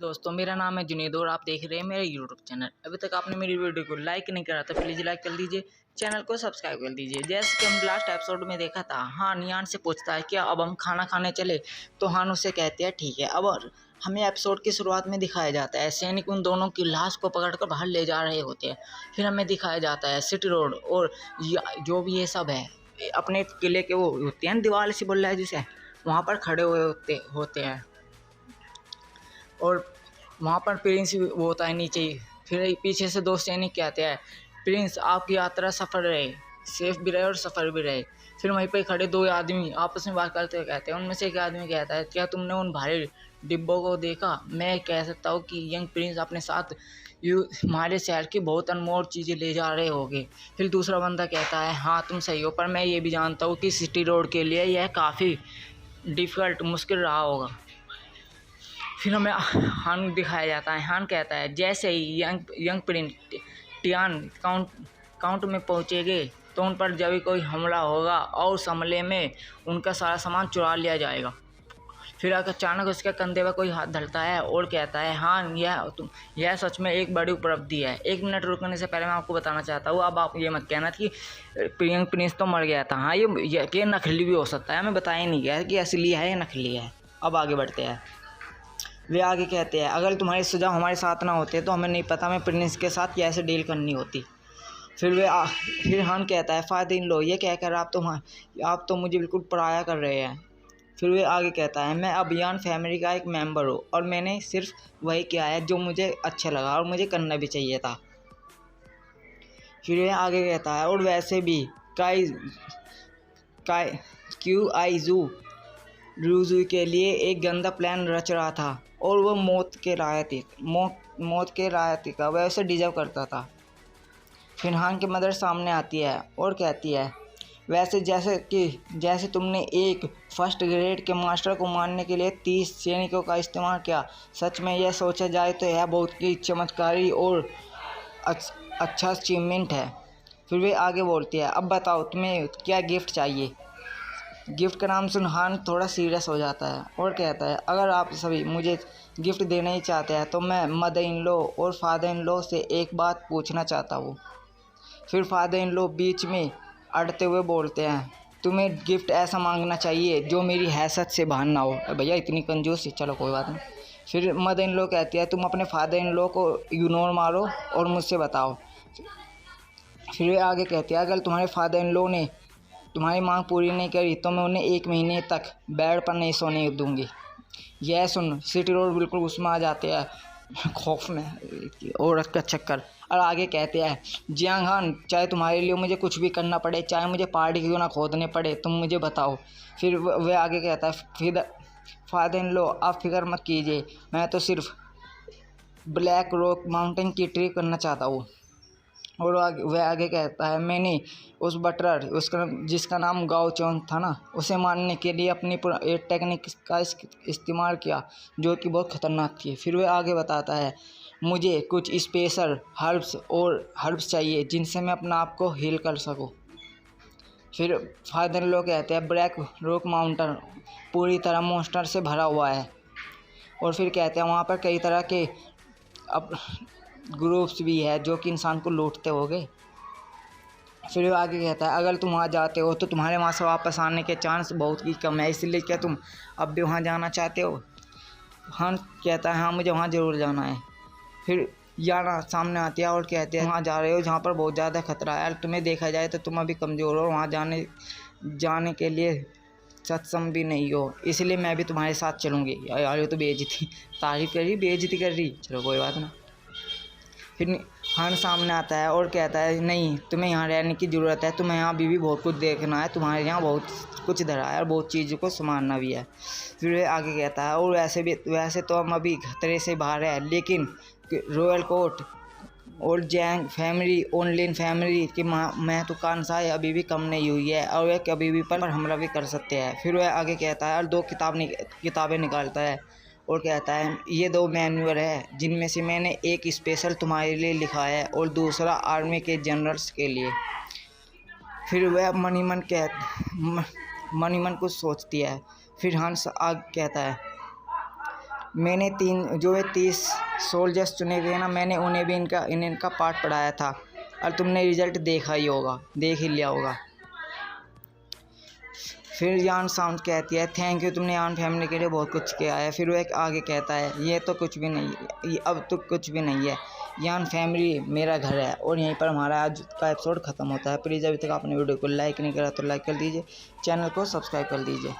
दोस्तों, मेरा नाम है जुनेद और आप देख रहे हैं मेरा यूट्यूब चैनल। अभी तक आपने मेरी वीडियो को लाइक नहीं करा तो प्लीज़ लाइक कर दीजिए, चैनल को सब्सक्राइब कर दीजिए। जैसे कि हम लास्ट एपिसोड में देखा था, हान यान से पूछता है क्या अब हम खाना खाने चले, तो हान उसे कहती है ठीक है। अब और हमें एपिसोड की शुरुआत में दिखाया जाता है सैनिक उन दोनों की लाश को पकड़कर बाहर ले जा रहे होते हैं। फिर हमें दिखाया जाता है सिटी रोड और जो भी ये सब है अपने किले के वो होते हैं दीवार से बोल रहा है जिसे, वहाँ पर खड़े हुए होते हैं और वहाँ पर प्रिंस वो होता है नीचे ही। फिर पीछे से दो सैनिक कहते हैं प्रिंस आपकी यात्रा सफल रहे, सेफ भी रहे और सफल भी रहे। फिर वहीं पर खड़े दो आदमी आपस में बात करते हुए कहते हैं, उनमें से एक आदमी कहता है क्या तुमने उन भारी डिब्बों को देखा? मैं कह सकता हूँ कि यंग प्रिंस अपने साथ हमारे शहर की बहुत अनमोल चीज़ें ले जा रहे होंगे। फिर दूसरा बंदा कहता है हाँ तुम सही हो, पर मैं ये भी जानता हूँ कि सिटी रोड के लिए यह काफ़ी डिफ़िकल्ट मुश्किल रहा होगा। फिर हमें हान दिखाया जाता है। हान कहता है जैसे ही यंग प्रिंस टियान काउंट में पहुँचेंगे तो उन पर जब भी कोई हमला होगा और उस हमले में उनका सारा सामान चुरा लिया जाएगा। फिर अचानक उसके कंधे पर कोई हाथ धरता है और कहता है हाँ यह सच में एक बड़ी उपलब्धि है। एक मिनट रुकने से पहले मैं आपको बताना चाहता हूँ, अब आप ये मत कहना कि यंग प्रिंस तो मर गया था। हाँ ये नकली भी हो सकता है, हमें बताया नहीं गया कि असली है या नकली है। अब आगे बढ़ते हैं। वे आगे कहते हैं अगर तुम्हारे सुझाव हमारे साथ ना होते तो हमें नहीं पता मैं प्रिंस के साथ कैसे डील करनी होती। फिर हान कहता है फादर इन लो, ये कहकर आप तो मुझे बिल्कुल पराया कर रहे हैं। फिर वे आगे कहता है मैं अभियान फैमिली का एक मेंबर हूँ और मैंने सिर्फ वही किया है जो मुझे अच्छा लगा और मुझे करना भी चाहिए था। फिर वे आगे कहता है और वैसे भी रूजू के लिए एक गंदा प्लान रच रहा था और वो मौत के रायती का वह उसे डिजर्व करता था। फिर हान की मदर सामने आती है और कहती है वैसे जैसे तुमने एक फर्स्ट ग्रेड के मास्टर को मारने के लिए 30 सैनिकों का इस्तेमाल किया, सच में यह सोचा जाए तो यह बहुत ही चमत्कारी और अच्छा अचीवमेंट है। फिर वे आगे बोलती है अब बताओ तुम्हें क्या गिफ्ट चाहिए। गिफ्ट का नाम सुन हान थोड़ा सीरियस हो जाता है और कहता है अगर आप सभी मुझे गिफ्ट देना ही चाहते हैं तो मैं मदर इन लॉ और फादर इन लॉ से एक बात पूछना चाहता हूँ। फिर फादर इन लॉ बीच में अड़ते हुए बोलते हैं तुम्हें गिफ्ट ऐसा मांगना चाहिए जो मेरी हैसियत से बाहर ना हो। भैया इतनी कंजूसी, चलो कोई बात नहीं। फिर मदर इन लॉ कहती है तुम अपने फादर इन लॉ को इग्नोर मारो और मुझसे बताओ। फिर वे आगे कहती है अगर तुम्हारे फादर इन लॉ ने तुम्हारी मांग पूरी नहीं करी तो मैं उन्हें 1 महीने तक बेड पर नहीं सोने दूंगी। यह सुन सिटी रोड बिल्कुल उसमें आ जाते हैं खौफ में औरत का चक्कर और आगे कहते हैं जियांग हान चाहे तुम्हारे लिए मुझे कुछ भी करना पड़े, चाहे मुझे पहाड़ी क्यों ना खोदने पड़े, तुम मुझे बताओ। फिर वह आगे कहता है फिर फादर इन लॉ आप फिक्र मत कीजिए, मैं तो सिर्फ ब्लैक रॉक माउंटेन की ट्रिप करना चाहता हूँ। और वह आगे कहता है मैंने उस बटलर उसका जिसका नाम गाओ चौंग था ना, उसे मारने के लिए अपनी एक टेक्निक का इस्तेमाल किया जो कि बहुत ख़तरनाक थी। फिर वह आगे बताता है मुझे कुछ स्पेशल हर्ब्स चाहिए जिनसे मैं अपना आप को हील कर सकूं। फिर फादर लोग कहते हैं ब्लैक रॉक माउंटेन पूरी तरह मॉन्स्टर से भरा हुआ है और फिर कहते हैं वहाँ पर कई तरह के अब ग्रुप्स भी है जो कि इंसान को लूटते होंगे। फिर वो आगे कहता है अगर तुम वहाँ जाते हो तो तुम्हारे वहाँ से वापस आने के चांस बहुत ही कम है, इसलिए क्या तुम अब भी वहाँ जाना चाहते हो? हाँ कहता है हाँ मुझे वहाँ ज़रूर जाना है। फिर याना सामने आती है और कहते हैं वहाँ जा रहे हो जहाँ पर बहुत ज़्यादा खतरा है, तुम्हें देखा जाए तो तुम अभी कमज़ोर हो, वहाँ जाने के लिए सक्षम भी नहीं हो, इसलिए मैं भी तुम्हारे साथ चलूँगी। यार ये तो बेइज्जती तारीफ़ कर रही बेइज्जती कर रही, चलो कोई बात ना। फिर हान सामने आता है और कहता है नहीं तुम्हें यहाँ रहने की ज़रूरत है, तुम्हें यहाँ भी बहुत कुछ देखना है, तुम्हारे यहाँ बहुत कुछ धरा है और बहुत चीज़ों को संभालना भी है। फिर वह आगे कहता है और वैसे तो हम अभी खतरे से बाहर है, लेकिन रॉयल कोर्ट और जैंग फैमिली ओनलिन फैमिली की महत्वाकांक्षा अभी भी कम नहीं हुई है और वह कभी भी पर हमला भी कर सकते हैं। फिर वह आगे कहता है और 2 किताबें निकालता है और कहता है ये 2 मैनुअल है जिनमें से मैंने एक स्पेशल तुम्हारे लिए लिखा है और दूसरा आर्मी के जनरल्स के लिए। फिर वह मनी मन कुछ सोचती है। फिर हंस आग कहता है मैंने 30 सोल्जर्स चुने हुए हैं ना, मैंने उन्हें भी इनका पाठ पढ़ाया था और तुमने रिज़ल्ट देखा ही होगा, देख ही लिया होगा। फिर यान साउंड कहती है थैंक यू, तुमने यान फैमिली के लिए बहुत कुछ किया है। फिर वो एक आगे कहता है ये तो कुछ भी नहीं, ये अब तो कुछ भी नहीं है, यान फैमिली मेरा घर है। और यहीं पर हमारा आज का एपिसोड ख़त्म होता है। प्लीज़ अभी तक आपने वीडियो को लाइक नहीं करा तो लाइक कर दीजिए, चैनल को सब्सक्राइब कर दीजिए।